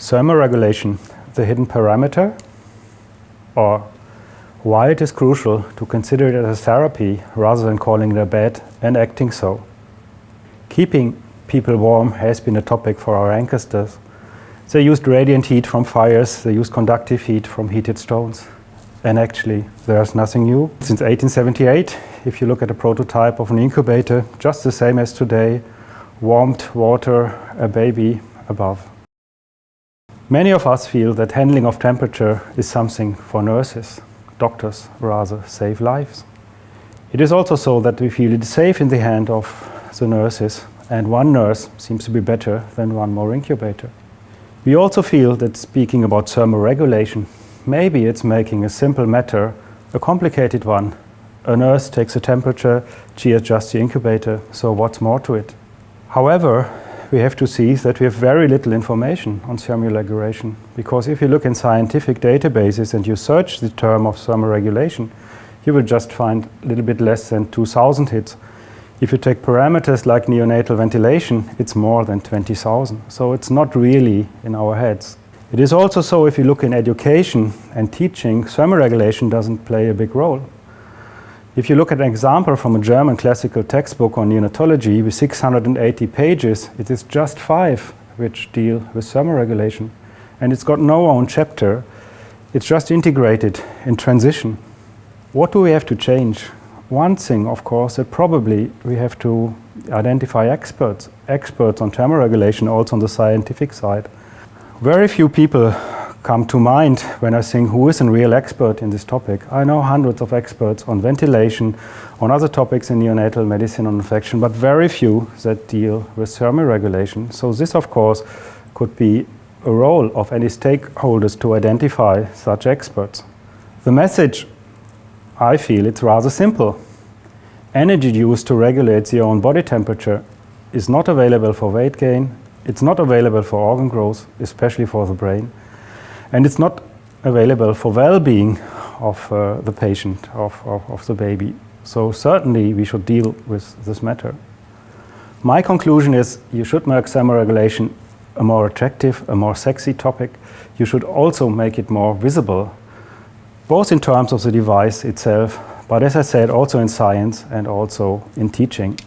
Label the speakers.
Speaker 1: Thermoregulation, the hidden parameter, or why it is crucial to consider it as a therapy rather than calling it a bad and acting so. Keeping people warm has been a topic for our ancestors. They used radiant heat from fires, they used conductive heat from heated stones. And actually, there's nothing new. Since 1878, if you look at a prototype of an incubator, just the same as today, warmed water, a baby above. Many of us feel that handling of temperature is something for nurses. Doctors rather save lives. It is also so that we feel it is safe in the hand of the nurses, and one nurse seems to be better than one more incubator. We also feel that speaking about thermoregulation, maybe it's making a simple matter a complicated one. A nurse takes a temperature, she adjusts the incubator, so what's more to it? However, we have to see that we have very little information on thermoregulation, because if you look in scientific databases and you search the term of thermoregulation, you will just find a little bit less than 2,000 hits. If you take parameters like neonatal ventilation, it's more than 20,000. So it's not really in our heads. It is also so if you look in education and teaching, thermoregulation doesn't play a big role. If you look at an example from a German classical textbook on neonatology with 680 pages, it is just 5 which deal with thermoregulation. And it's got no own chapter. It's just integrated in transition. What do we have to change? One thing, of course, that probably we have to identify experts on thermoregulation also on the scientific side. Very few people come to mind when I think who is a real expert in this topic. I know hundreds of experts on ventilation, on other topics in neonatal medicine, on infection, but very few that deal with thermoregulation. So this, of course, could be a role of any stakeholders to identify such experts. The message, I feel, it's rather simple. Energy used to regulate the own body temperature is not available for weight gain, it's not available for organ growth, especially for the brain, and it's not available for well-being of the patient, of the baby. So certainly we should deal with this matter. My conclusion is you should make thermoregulation a more attractive, a more sexy topic. You should also make it more visible, both in terms of the device itself, but as I said, also in science and also in teaching.